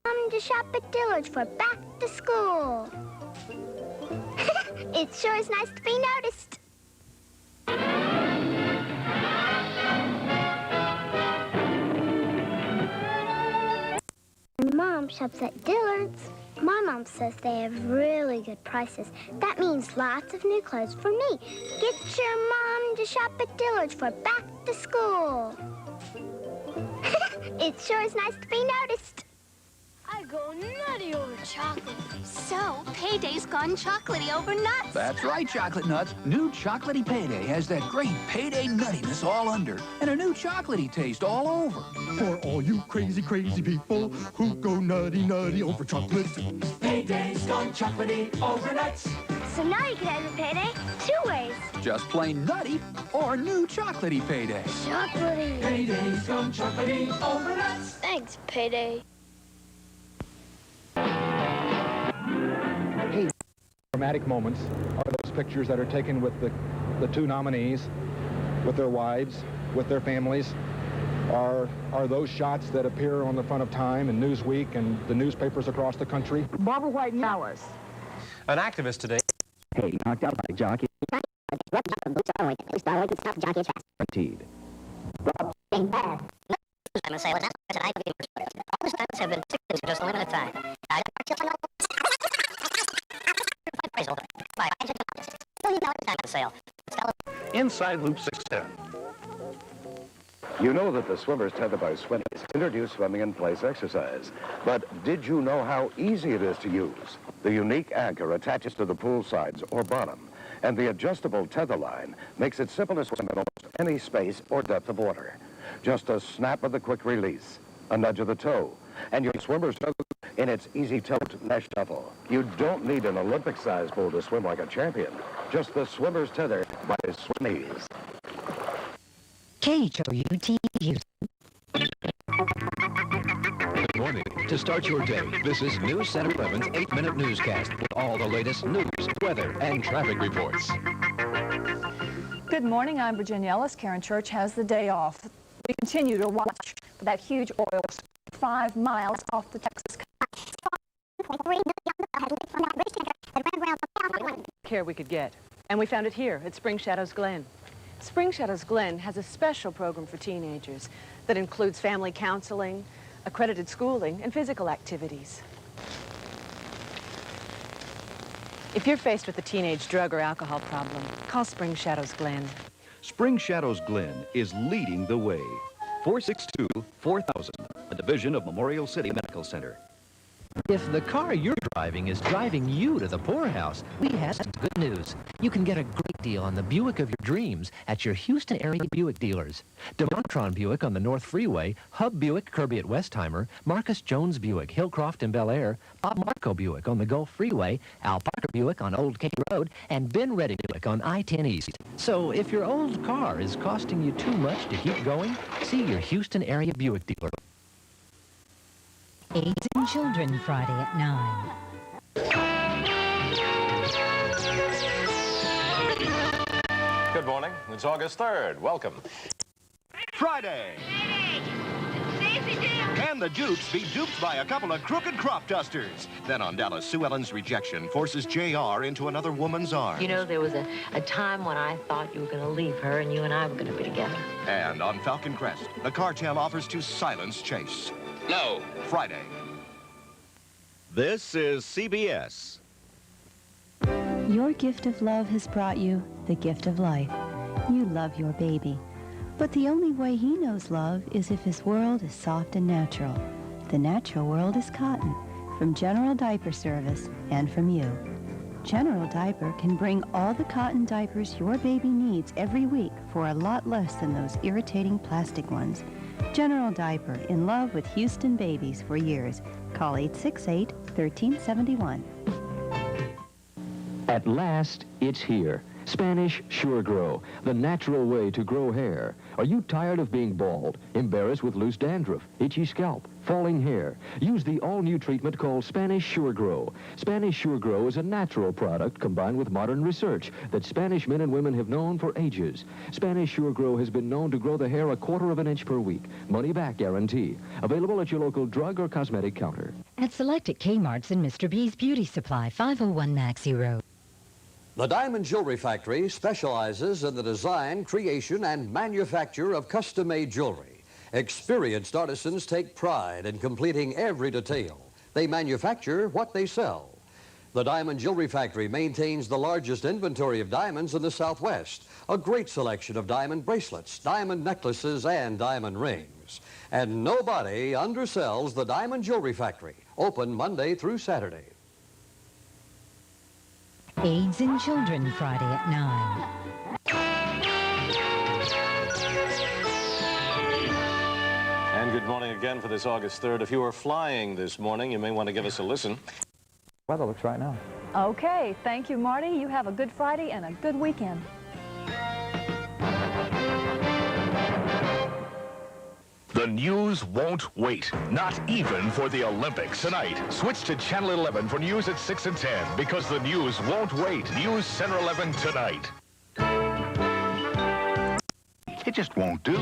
Mom to shop at Dillard's for back to school. It sure is nice to be noticed. Mom shops at Dillard's. My mom says they have really good prices. That means lots of new clothes for me. Get your mom to shop at Dillard's for back to school. It sure is nice to be noticed. I go nutty over chocolate. So, Payday's gone chocolatey over nuts. That's right, Chocolate Nuts. New Chocolatey Payday has that great payday nuttiness all under and a new chocolatey taste all over. For all you crazy, crazy people who go nutty, nutty over chocolate. Payday's gone chocolatey over nuts. So now you can have your payday 2 ways. Just plain nutty or new Chocolatey Payday. Chocolatey. Payday's gone chocolatey over nuts. Thanks, Payday. Dramatic moments are those pictures that are taken with the two nominees, with their wives, with their families, are those shots that appear on the front of Time and Newsweek and the newspapers across the country. Barbara White Nowers. An activist today. Hey, knocked out by a jockey. Guaranteed. I'm going to say what's happening tonight. All the stunts have been tickets for just a limited time. Inside Loop 610. You know that the Swimmers Tether by Swimmies introduced swimming in place exercise. But did you know how easy it is to use? The unique anchor attaches to the pool sides or bottom, and the adjustable tether line makes it simple to swim in almost any space or depth of water. Just a snap of the quick release, a nudge of the toe, and your swimmer's tether in its easy tilt mesh shuffle. You don't need an Olympic-sized pool to swim like a champion. Just the Swimmer's Tether by Swimmies. KHOU Good morning. To start your day, this is News Center 11's 8-minute newscast with all the latest news, weather, and traffic reports. Good morning, I'm Virginia Ellis. Karen Church has the day off. We continue to watch for that huge oil spill 5 miles off the Texas coast. Care we could get. And we found it here at Spring Shadows Glen. Spring Shadows Glen has a special program for teenagers that includes family counseling, accredited schooling, and physical activities. If you're faced with a teenage drug or alcohol problem, call Spring Shadows Glen. Spring Shadows Glen is leading the way. 462-4000, a division of Memorial City Medical Center. If the car you're driving is driving you to the poorhouse, we have some good news. You can get a great deal on the Buick of your dreams at your Houston area Buick dealers. DeMontron Buick on the North Freeway, Hub Buick Kirby at Westheimer, Marcus Jones Buick, Hillcroft and Bel Air, Bob Marco Buick on the Gulf Freeway, Al Parker Buick on Old Cape Road, and Ben Reddy Buick on I-10 East. So if your old car is costing you too much to keep going, see your Houston area Buick dealer. AIDS in Children, Friday at 9. Good morning. It's August 3rd. Welcome. Friday. Can the Dukes be duped by a couple of crooked crop dusters? Then on Dallas, Sue Ellen's rejection forces JR into another woman's arms. You know, there was a time when I thought you were going to leave her and you and I were going to be together. And on Falcon Crest, the cartel offers to silence Chase. No. Friday. This is CBS. Your gift of love has brought you the gift of life. You love your baby. But the only way he knows love is if his world is soft and natural. The natural world is cotton, from General Diaper Service and from you. General Diaper can bring all the cotton diapers your baby needs every week for a lot less than those irritating plastic ones. General Diaper, in love with Houston babies for years. Call 868-1371. At last, it's here. Spanish Sure Grow, the natural way to grow hair. Are you tired of being bald, embarrassed with loose dandruff, itchy scalp, falling hair? Use the all-new treatment called Spanish Sure Grow. Spanish Sure Grow is a natural product combined with modern research that Spanish men and women have known for ages. Spanish Sure Grow has been known to grow the hair 1/4 inch per week. Money-back guarantee. Available at your local drug or cosmetic counter. At selected Kmart's and Mr. B's Beauty Supply, 501 Maxey Road. The Diamond Jewelry Factory specializes in the design, creation, and manufacture of custom-made jewelry. Experienced artisans take pride in completing every detail. They manufacture what they sell. The Diamond Jewelry Factory maintains the largest inventory of diamonds in the Southwest. A great selection of diamond bracelets, diamond necklaces, and diamond rings. And nobody undersells the Diamond Jewelry Factory. Open Monday through Saturday. AIDS in Children, Friday at 9. And good morning again for this August 3rd. If you are flying this morning, you may want to give us a listen. Weather looks right now. Okay, thank you, Marty. You have a good Friday and a good weekend. The news won't wait, not even for the Olympics. Tonight, switch to Channel 11 for news at 6 and 10, because the news won't wait. News Center 11 tonight. It just won't do.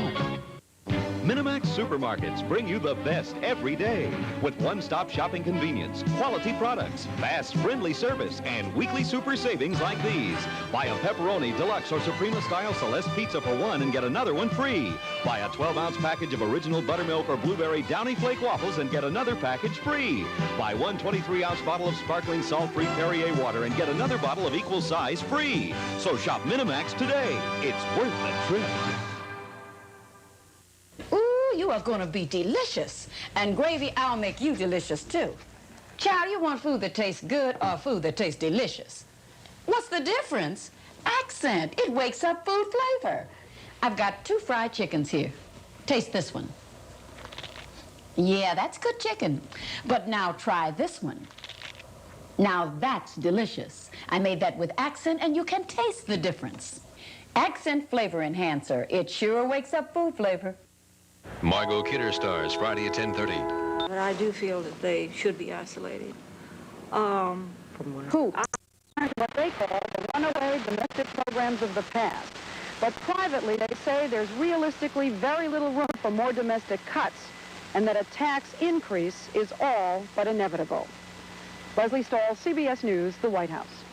Minimax Supermarkets bring you the best every day with one-stop shopping convenience, quality products, fast, friendly service, and weekly super savings like these. Buy a pepperoni, deluxe, or Suprema-style Celeste pizza for one and get another one free. Buy a 12-ounce package of original buttermilk or blueberry Downy Flake waffles and get another package free. Buy one 23-ounce bottle of sparkling salt-free Perrier water and get another bottle of equal size free. So shop Minimax today. It's worth the trip. You are going to be delicious. And gravy, I'll make you delicious, too. Child, you want food that tastes good or food that tastes delicious? What's the difference? Accent. It wakes up food flavor. I've got 2 fried chickens here. Taste this one. Yeah, that's good chicken. But now try this one. Now that's delicious. I made that with Accent, and you can taste the difference. Accent Flavor Enhancer. It sure wakes up food flavor. Margot Kidder stars Friday at 10:30. But I do feel that they should be isolated. Who? What they call the runaway domestic programs of the past. But privately, they say there's realistically very little room for more domestic cuts, and that a tax increase is all but inevitable. Leslie Stahl, CBS News, the White House.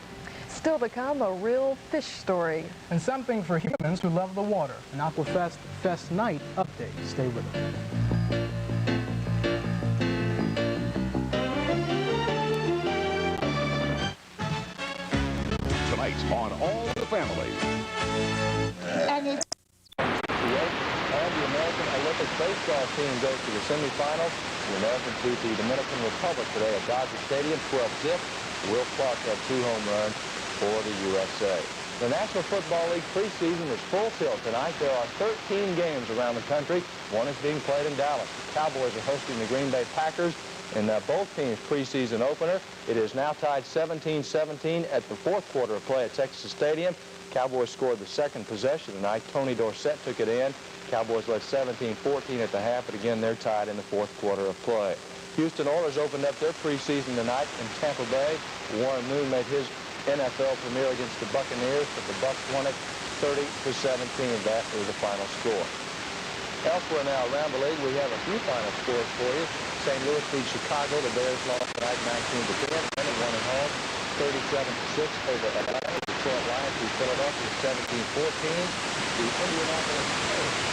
Still to come, a real fish story. And something for humans who love the water. An Aquafest Fest Night update. Stay with us. Tonight on All the Family. And it's all the American Olympic baseball team goes to the semifinals. The Americans beat the Dominican Republic today at Dodger Stadium, 12-zip. Will Clark had 2 home runs for the USA. The National Football League preseason is full tilt tonight. There are 13 games around the country. One is being played in Dallas. The Cowboys are hosting the Green Bay Packers in both teams' preseason opener. It is now tied 17-17 at the 4th quarter of play at Texas Stadium. Cowboys scored the second possession tonight. Tony Dorsett took it in. Cowboys led 17-14 at the half, but again, they're tied in the 4th quarter of play. Houston Oilers opened up their preseason tonight in Tampa Bay. Warren Moon made his NFL premiere against the Buccaneers, but the Bucs won it 30-17. That was the final score. Elsewhere now around the league, we have a few final scores for you. St. Louis beat Chicago. The Bears lost tonight 19-10. Brandon won at home 37-6 over Atlanta. Detroit Lions beat Philadelphia 17-14. The Indianapolis Colts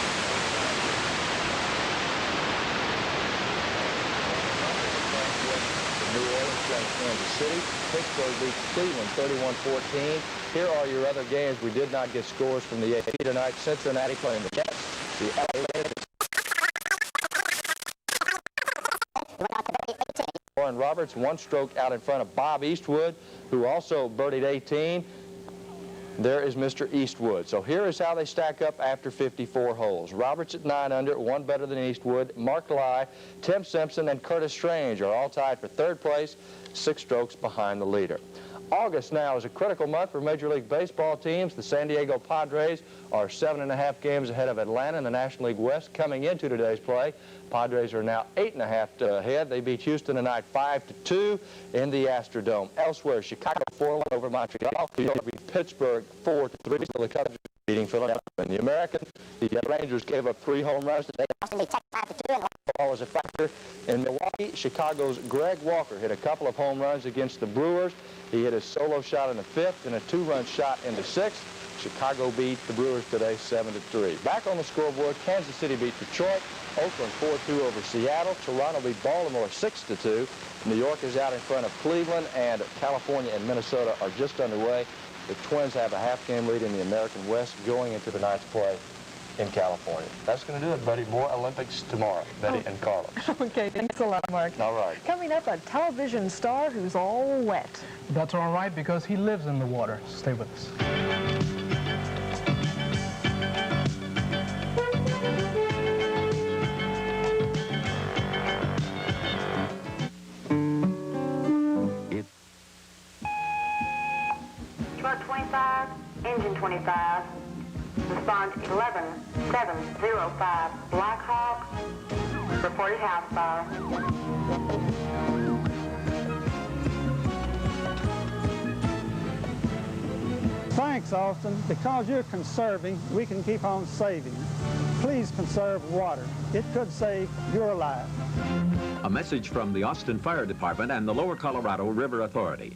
New Orleans playing Kansas City. Pittsburgh beat Cleveland 31-14. Here are your other games. We did not get scores from the AP tonight. Cincinnati playing the Jets. The LA Lakers. Warren Roberts, 1 stroke out in front of Bob Eastwood, who also birdied 18. There is Mr. Eastwood. So here is how they stack up after 54 holes. Roberts at 9 under, 1 better than Eastwood. Mark Lai, Tim Simpson, and Curtis Strange are all tied for 3rd place, 6 strokes behind the leader. August now is a critical month for Major League Baseball teams. The San Diego Padres are 7.5 games ahead of Atlanta in the National League West coming into today's play. Padres are now 8.5 ahead. They beat Houston tonight 5-2 in the Astrodome. Elsewhere, Chicago 4-1 over Montreal. New York beat Pittsburgh 4-3. So the Cubs beating Philadelphia. In the American, the Rangers gave up 3 home runs today. Ball was a factor. In Milwaukee, Chicago's Greg Walker hit a couple of home runs against the Brewers. He hit a solo shot in the 5th and a 2-run shot in the 6th. Chicago beat the Brewers today 7-3. Back on the scoreboard, Kansas City beat Detroit. Oakland 4-2 over Seattle. Toronto beat Baltimore 6-2. New York is out in front of Cleveland, and California and Minnesota are just underway. The Twins have a half-game lead in the American West going into tonight's play in California. That's going to do it, buddy. More Olympics tomorrow. Betty and Carlos. Okay, thanks a lot, Mark. All right. Coming up, a television star who's all wet. That's all right because he lives in the water. Stay with us. Truck 25, engine 25. Respond 11705 Black Hawk. Reported house fire. Thanks, Austin. Because you're conserving, we can keep on saving. Please conserve water. It could save your life. A message from the Austin Fire Department and the Lower Colorado River Authority.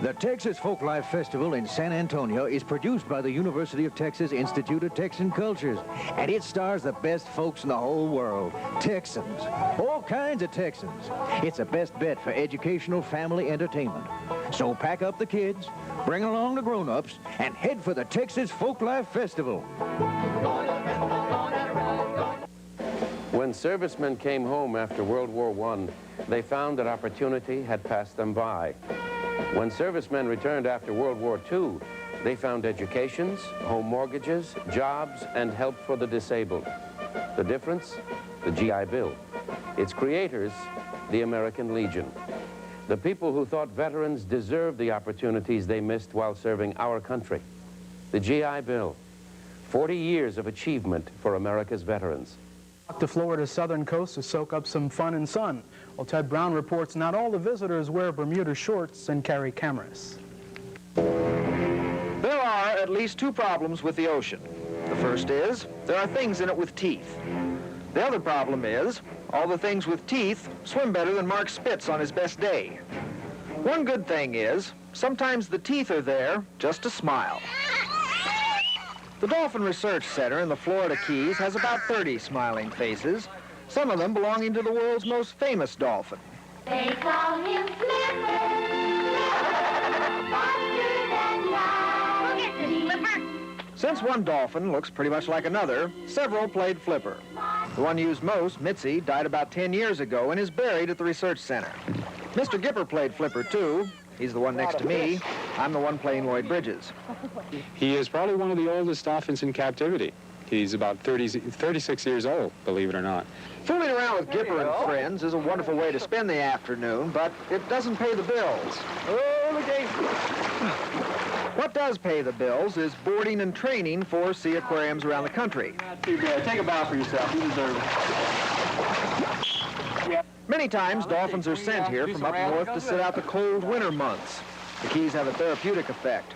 The Texas Folklife Festival in San Antonio is produced by the University of Texas Institute of Texan Cultures, and it stars the best folks in the whole world, Texans, all kinds of Texans. It's the best bet for educational family entertainment. So pack up the kids, bring along the grown-ups, and head for the Texas Folklife Festival. When servicemen came home after World War I, they found that opportunity had passed them by. When servicemen returned after World War II, they found educations, home mortgages, jobs, and help for the disabled. The difference? The GI Bill. Its creators, the American Legion. The people who thought veterans deserved the opportunities they missed while serving our country. The GI Bill. 40 years of achievement for America's veterans. To Florida's southern coast to soak up some fun and sun. Well, Ted Brown reports not all the visitors wear Bermuda shorts and carry cameras. There are at least 2 problems with the ocean. The first is, there are things in it with teeth. The other problem is, all the things with teeth swim better than Mark Spitz on his best day. One good thing is, sometimes the teeth are there just to smile. The Dolphin Research Center in the Florida Keys has about 30 smiling faces, some of them belonging to the world's most famous dolphin. They call him Flipper. Faster than light. Look at this, Flipper. Since one dolphin looks pretty much like another, several played Flipper. The one used most, Mitzi, died about 10 years ago and is buried at the research center. Mr. Gipper played Flipper, too. He's the one next to me. I'm the one playing Lloyd Bridges. He is probably one of the oldest dolphins in captivity. He's about 36 years old, believe it or not. Fooling around with Gipper and friends is a wonderful way to spend the afternoon, but it doesn't pay the bills. Oh, the gate. What does pay the bills is boarding and training for sea aquariums around the country. Not too bad. Take a bow for yourself. You deserve it. Many times, dolphins are sent here from up north to sit out the cold winter months. The Keys have a therapeutic effect.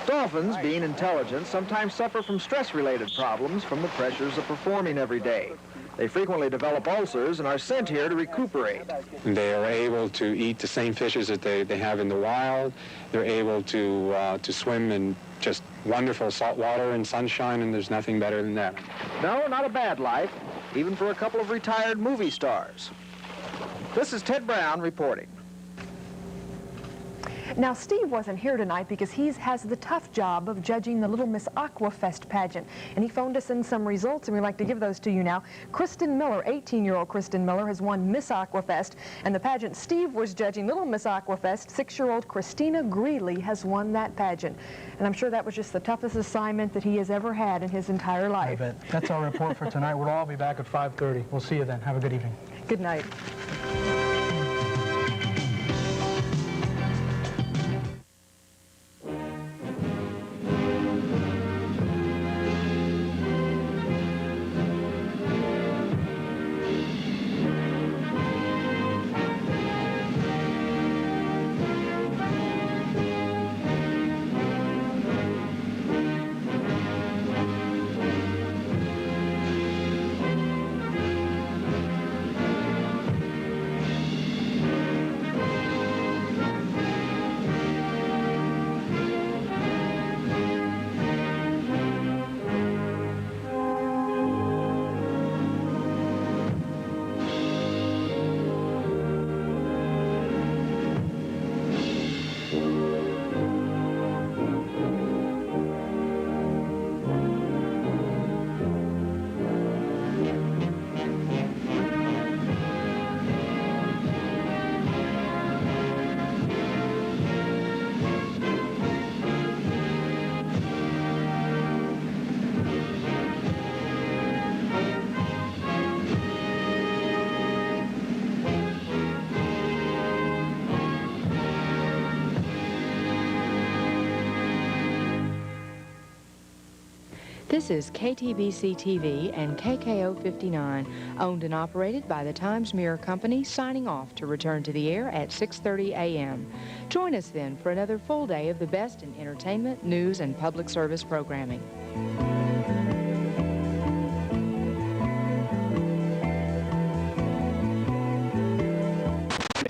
Dolphins, being intelligent, sometimes suffer from stress-related problems from the pressures of performing every day. They frequently develop ulcers and are sent here to recuperate. They are able to eat the same fishes that they have in the wild. They're able to swim in just wonderful salt water and sunshine, and there's nothing better than that. No, not a bad life, even for a couple of retired movie stars. This is Ted Brown reporting. Now, Steve wasn't here tonight because he has the tough job of judging the Little Miss Aquafest pageant. And he phoned us in some results, and we'd like to give those to you now. Kristen Miller, 18-year-old Kristen Miller, has won Miss Aquafest. And the pageant Steve was judging, Little Miss Aquafest, 6-year-old Christina Greeley has won that pageant. And I'm sure that was just the toughest assignment that he has ever had in his entire life. I bet. That's our report for tonight. We'll all be back at 5:30. We'll see you then. Have a good evening. Good night. This is KTBC-TV and KKO 59, owned and operated by the Times-Mirror Company, signing off to return to the air at 6:30 a.m. Join us then for another full day of the best in entertainment, news, and public service programming.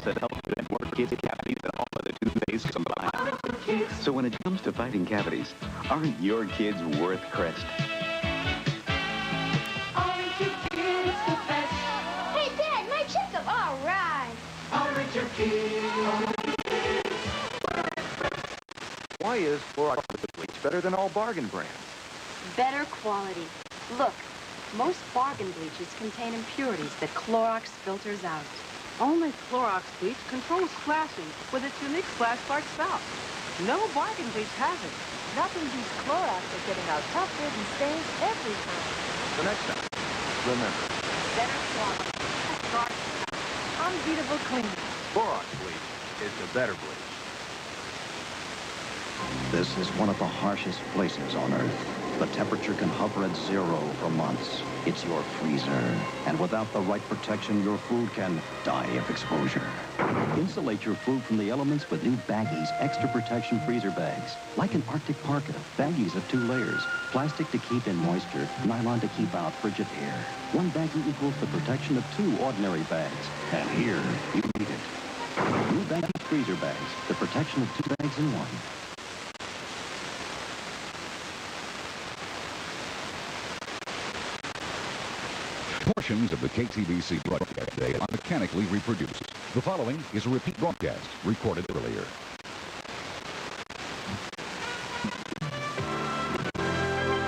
That helps prevent more kids' cavities than all other toothpaste combined. So when it comes to fighting cavities, aren't your kids worth crest? Aren't your kids the best? Hey, Dad, my checkup. All right. Aren't your kids? Why is Clorox bleach better than all bargain brands? Better quality. Look, most bargain bleaches contain impurities that Clorox filters out. Only Clorox bleach controls splashing with its unique splash bar spout. No bargain bleach has it. Nothing beats Clorox at getting out tough hidden stains every time. The next time, remember, Better quality. Unbeatable clean. Clorox bleach is the better bleach. This is one of the harshest places on Earth. The temperature can hover at 0 for months. It's your freezer. And without the right protection, your food can die of exposure. Insulate your food from the elements with new Baggies Extra Protection Freezer Bags. Like an Arctic parka, Baggies have 2 layers. Plastic to keep in moisture, nylon to keep out frigid air. One Baggie equals the protection of 2 ordinary bags. And here, you need it. New Baggies Freezer Bags, the protection of 2 bags in 1. Portions of the KTBC broadcast day are mechanically reproduced. The following is a repeat broadcast recorded earlier.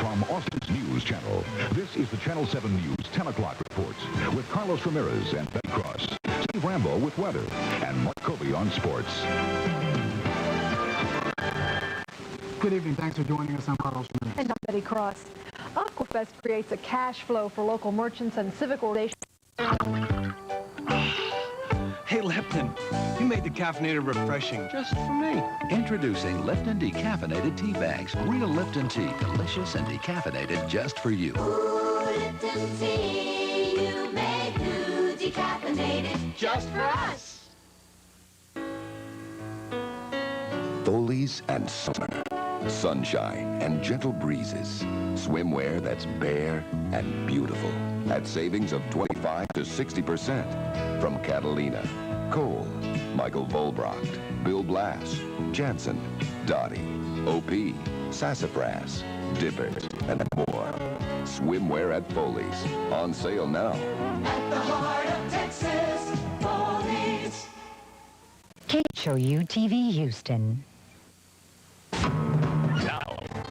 From Austin's News Channel, this is the Channel 7 News 10 o'clock reports with Carlos Ramirez and Betty Cross, Steve Rambo with weather, and Mark Kobe on sports. Good evening. Thanks for joining us. I'm Carlos Ramirez. And I'm Betty Cross. Aquafest creates a cash flow for local merchants and civic organizations. Hey, Lipton, you made the caffeinated refreshing just for me. Introducing Lipton Decaffeinated Tea Bags. Real Lipton tea, delicious and decaffeinated just for you. Ooh, Lipton tea, you made new decaffeinated just for us. Foley's and summer. Sunshine and gentle breezes. Swimwear that's bare and beautiful. At savings of 25 to 60%. From Catalina, Cole, Michael Volbracht, Bill Blass, Jansen, Dottie, OP, Sassafras, Dippers, and more. Swimwear at Foley's. On sale now. At the heart of Texas, Foley's. Kate show you TV Houston. Now,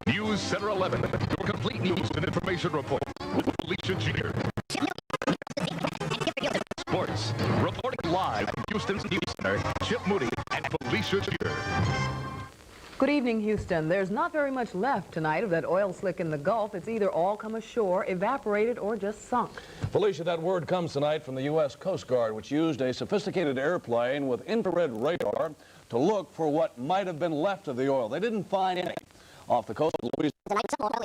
News Center 11, your complete news and information report with Alicia Jeter. Sports, reporting live from Houston's News Center, Chip Moody and Alicia Jeter. Good evening, Houston. There's not very much left tonight of that oil slick in the Gulf. It's either all come ashore, evaporated, or just sunk. Felicia, that word comes tonight from the U.S. Coast Guard, which used a sophisticated airplane with infrared radar to look for what might have been left of the oil. They didn't find any. Off the coast of Louisiana,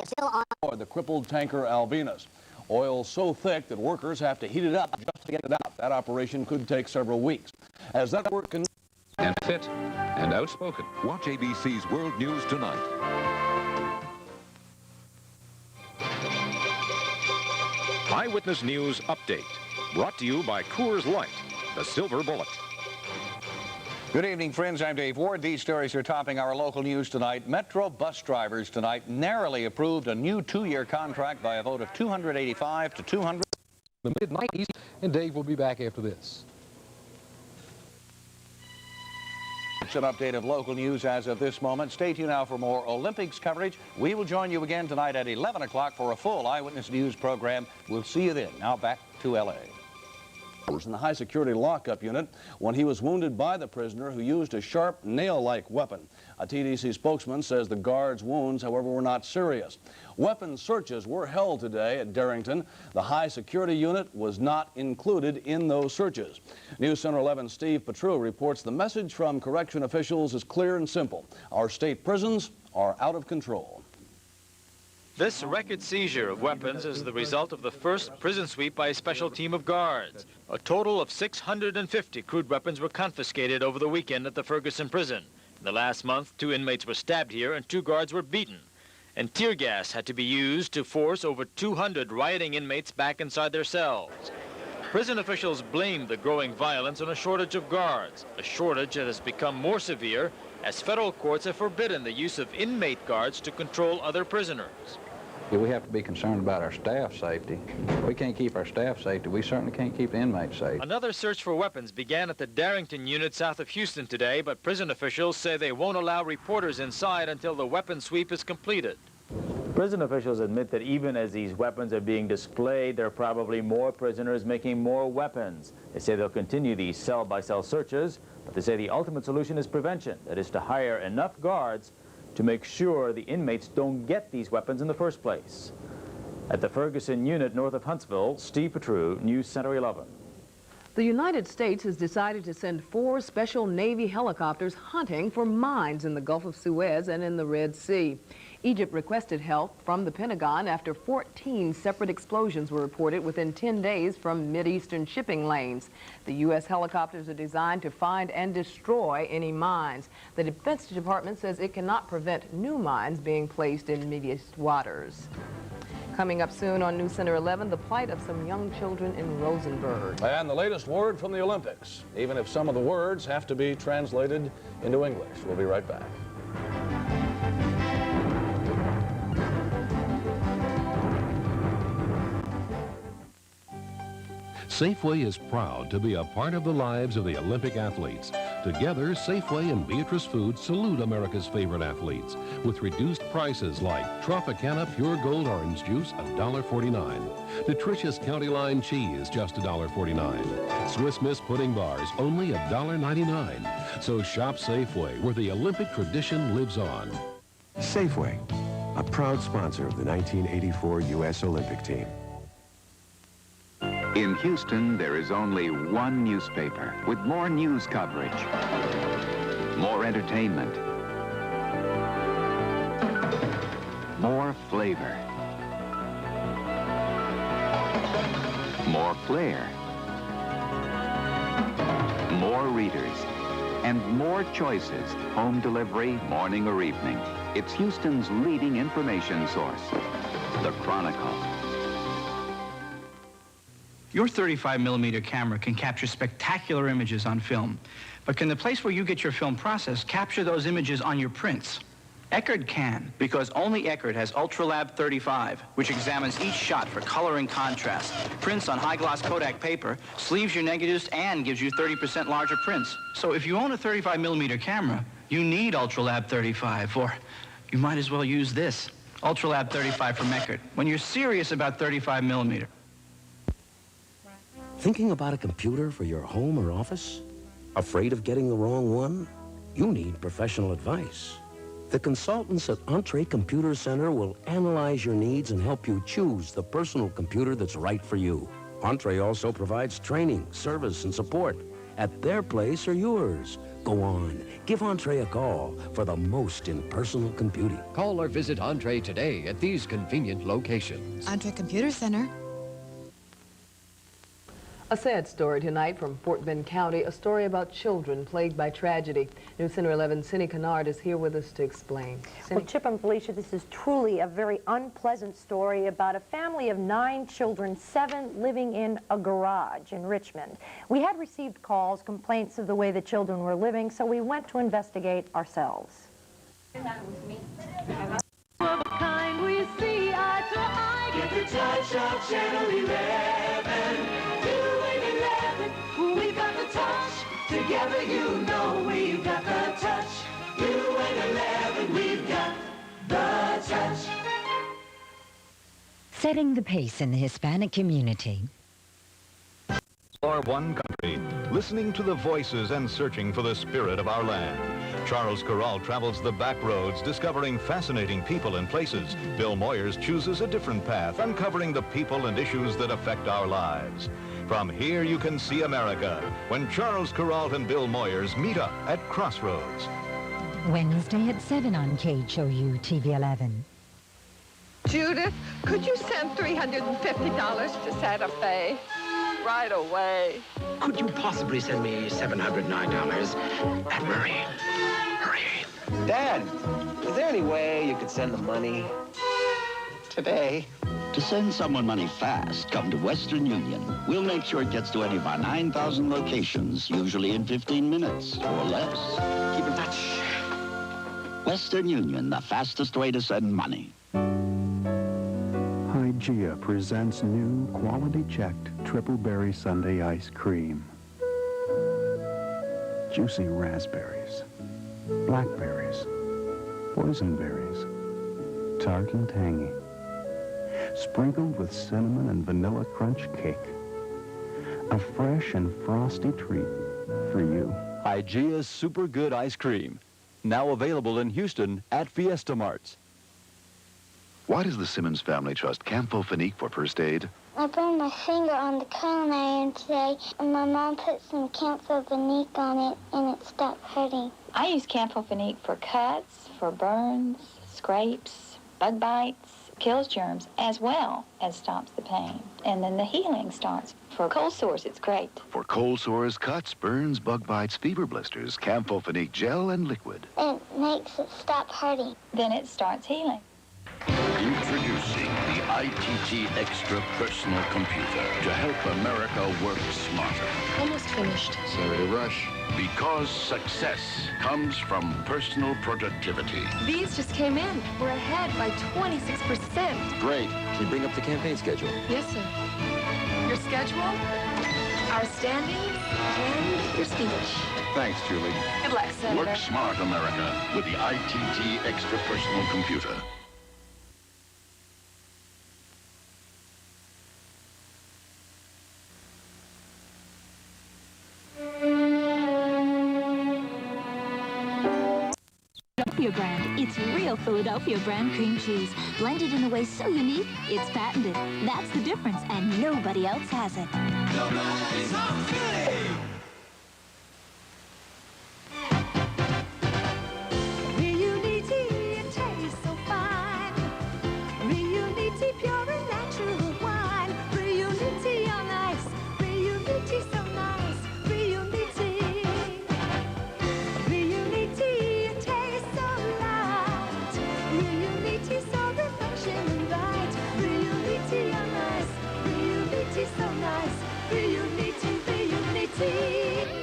still on board the crippled tanker Alvinus. Oil so thick that workers have to heat it up just to get it out. That operation could take several weeks. As that work can... And fit and outspoken. Watch ABC's World News Tonight. Eyewitness News Update. Brought to you by Coors Light, the silver bullet. Good evening, friends. I'm Dave Ward. These stories are topping our local news tonight. Metro bus drivers tonight narrowly approved a new 2-year contract by a vote of 285 to 200. The mid-90s, and Dave will be back after this. It's an update of local news as of this moment. Stay tuned now for more Olympics coverage. We will join you again tonight at 11 o'clock for a full Eyewitness News program. We'll see you then. Now back to L.A. In the high-security lockup unit when he was wounded by the prisoner who used a sharp nail-like weapon. A TDC spokesman says the guard's wounds, however, were not serious. Weapon searches were held today at Darrington. The high-security unit was not included in those searches. News Center 11's Steve Petru reports the message from correction officials is clear and simple. Our state prisons are out of control. This record seizure of weapons is the result of the first prison sweep by a special team of guards. A total of 650 crude weapons were confiscated over the weekend at the Ferguson prison. In the last month, 2 inmates were stabbed here and 2 guards were beaten. And tear gas had to be used to force over 200 rioting inmates back inside their cells. Prison officials blamed the growing violence on a shortage of guards, a shortage that has become more severe as federal courts have forbidden the use of inmate guards to control other prisoners. We have to be concerned about our staff safety. If we can't keep our staff safety, we certainly can't keep the inmates safe. Another search for weapons began at the Darrington unit south of Houston today, but prison officials say they won't allow reporters inside until the weapon sweep is completed. Prison officials admit that even as these weapons are being displayed, there are probably more prisoners making more weapons. They say they'll continue these cell-by-cell searches, but they say the ultimate solution is prevention. That is to hire enough guards to make sure the inmates don't get these weapons in the first place. At the Ferguson unit north of Huntsville, Steve Petru, News Center 11. The United States has decided to send 4 special Navy helicopters hunting for mines in the Gulf of Suez and in the Red Sea. Egypt requested help from the Pentagon after 14 separate explosions were reported within 10 days from Mideastern shipping lanes. The U.S. helicopters are designed to find and destroy any mines. The Defense Department says it cannot prevent new mines being placed in Mideast waters. Coming up soon on News Center 11, the plight of some young children in Rosenberg. And the latest word from the Olympics, even if some of the words have to be translated into English. We'll be right back. Safeway is proud to be a part of the lives of the Olympic athletes. Together, Safeway and Beatrice Foods salute America's favorite athletes with reduced prices like Tropicana Pure Gold Orange Juice, $1.49. Nutritious County Line Cheese, just $1.49. Swiss Miss Pudding Bars, only $1.99. So shop Safeway, where the Olympic tradition lives on. Safeway, a proud sponsor of the 1984 U.S. Olympic team. In Houston, there is only one newspaper with more news coverage, more entertainment, more flavor, more flair, more readers, and more choices, home delivery, morning or evening. It's Houston's leading information source, The Chronicle. Your 35mm camera can capture spectacular images on film, but can the place where you get your film processed capture those images on your prints? Eckerd can, because only Eckerd has UltraLab 35, which examines each shot for color and contrast, prints on high-gloss Kodak paper, sleeves your negatives, and gives you 30% larger prints. So if you own a 35mm camera, you need UltraLab 35, or you might as well use this, UltraLab 35 from Eckerd, when you're serious about 35mm. Thinking about a computer for your home or office? Afraid of getting the wrong one? You need professional advice. The consultants at Entree Computer Center will analyze your needs and help you choose the personal computer that's right for you. Entree also provides training, service, and support at their place or yours. Go on, give Entree a call for the most in personal computing. Call or visit Entree today at these convenient locations. Entree Computer Center. A sad story tonight from Fort Bend County, a story about children plagued by tragedy. News Center 11's Cindy Kennard is here with us to explain. Well, Chip and Felicia, this is truly a very unpleasant story about a family of 9 children, 7 living in a garage in Richmond. We had received calls, complaints of the way the children were living, so we went to investigate ourselves. Kind we see eye to eye. Get the touch of Channel 11. We've got the touch. Together you know we've got the touch. You and 11, we've got the touch. Setting the pace in the Hispanic community. For one country, listening to the voices and searching for the spirit of our land. Charles Corral travels the back roads, discovering fascinating people and places. Bill Moyers chooses a different path, uncovering the people and issues that affect our lives. From here you can see America, when Charles Corral and Bill Moyers meet up at Crossroads. Wednesday at 7 on KHOU TV 11. Judith, could you send $350 to Santa Fe? Right away. Could you possibly send me $709 at Murray? Hurry. Dad, is there any way you could send the money today? To send someone money fast, come to Western Union. We'll make sure it gets to any of our 9,000 locations, usually in 15 minutes or less. Keep in touch. Western Union, the fastest way to send money. Hygeia presents new quality-checked triple berry sundae ice cream. Juicy raspberries, blackberries, boysenberries, tart and tangy. Sprinkled with cinnamon and vanilla crunch cake. A fresh and frosty treat for you. Hygeia's Super Good Ice Cream. Now available in Houston at Fiesta Marts. Why does the Simmons family trust Campho Phenique for first aid? I burned my finger on the curling iron today, and my mom put some Campho Phenique on it, and it stopped hurting. I use Campho Phenique for cuts, for burns, scrapes, bug bites. Kills germs as well as stops the pain. And then the healing starts. For cold sores, it's great. For cold sores, cuts, burns, bug bites, fever blisters, Campho Phenique gel and liquid. It makes it stop hurting. Then it starts healing. Introducing the ITT Extra Personal Computer to help America work smarter. Almost finished. Sorry to rush. Because success comes from personal productivity. These just came in. We're ahead by 26%. Great. Can you bring up the campaign schedule? Yes, sir. Your schedule, our standings, and your speech. Thanks, Julie. Good luck, Senator. Work smart, America, with the ITT Extra Personal Computer. Philadelphia brand. It's real Philadelphia brand cream cheese. Blended in a way so unique, it's patented. That's the difference, and nobody else has it. Nobody's on Philly!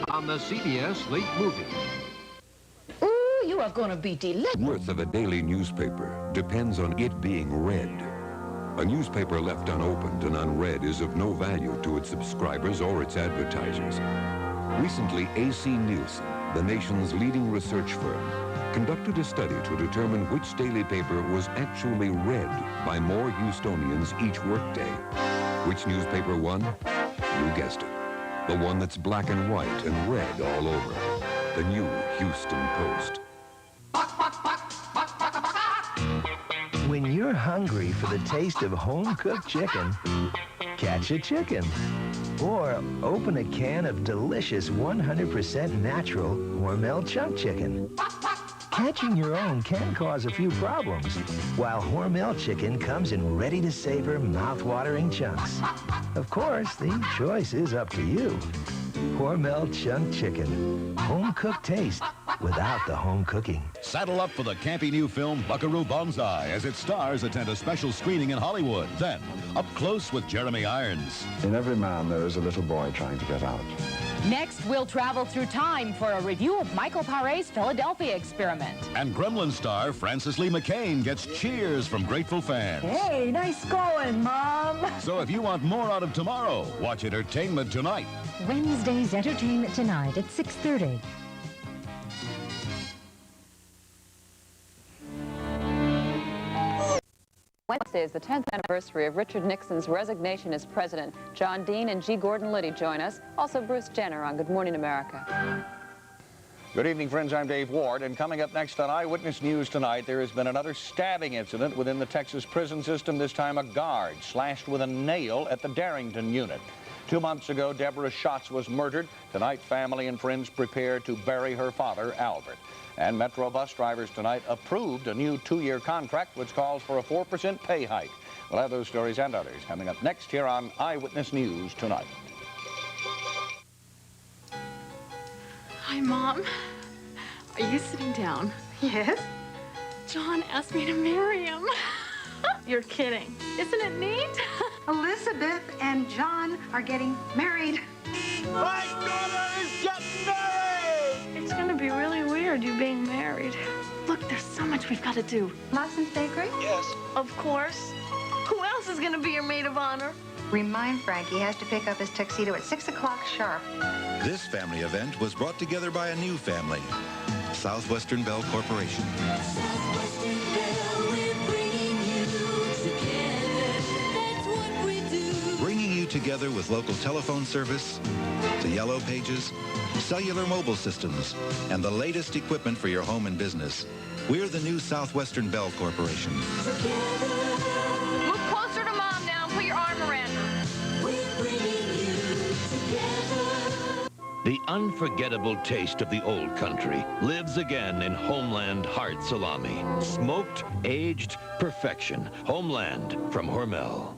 On the CBS Late Movie. Ooh, you are going to be delicious. The worth of a daily newspaper depends on it being read. A newspaper left unopened and unread is of no value to its subscribers or its advertisers. Recently, A.C. Nielsen, the nation's leading research firm, conducted a study to determine which daily paper was actually read by more Houstonians each workday. Which newspaper won? You guessed it. The one that's black and white and red all over. The New Houston Post. When you're hungry for the taste of home-cooked chicken, catch a chicken. Or open a can of delicious 100% natural Hormel chunk chicken. Catching your own can cause a few problems, while Hormel chicken comes in ready-to-savor, mouth-watering chunks. Of course, the choice is up to you. Hormel chunk chicken. Home-cooked taste without the home cooking. Saddle up for the campy new film Buckaroo Banzai as its stars attend a special screening in Hollywood. Then, up close with Jeremy Irons. In every man, there is a little boy trying to get out. Next, we'll travel through time for a review of Michael Paré's Philadelphia Experiment. And Gremlin star Frances Lee McCain gets cheers from grateful fans. Hey, nice going, Mom. So if you want more out of tomorrow, watch Entertainment Tonight. Wednesday's Entertainment Tonight at 6:30. Wednesday is the 10th anniversary of Richard Nixon's resignation as president. John Dean and G. Gordon Liddy join us. Also Bruce Jenner on Good Morning America. Good evening, friends. I'm Dave Ward, and coming up next on Eyewitness News tonight, there has been another stabbing incident within the Texas prison system. This time a guard slashed with a nail at the Darrington unit. 2 months ago, Deborah Schatz was murdered. Tonight, family and friends prepare to bury her father, Albert. And Metro bus drivers tonight approved a new 2-year contract which calls for a 4% pay hike. We'll have those stories and others coming up next here on Eyewitness News Tonight. Hi, Mom. Are you sitting down? Yes? John asked me to marry him. You're kidding. Isn't it neat? Elizabeth and John are getting married. My daughter is getting married! It's gonna be really weird, you being married. Look, there's so much we've got to do. Lawson's Bakery? Yes. Of course. Who else is gonna be your maid of honor? Remind Frank he has to pick up his tuxedo at 6 o'clock sharp. This family event was brought together by a new family, Southwestern Bell Corporation. Southwestern Bell, we're bringing you together. That's what we do. Bringing you together with local telephone service, the Yellow Pages, cellular mobile systems, and the latest equipment for your home and business. We're the new Southwestern Bell Corporation. Move closer to Mom now and put your arm around her. We're bringing you together. The unforgettable taste of the old country lives again in Homeland hard salami. Smoked, aged, perfection. Homeland from Hormel.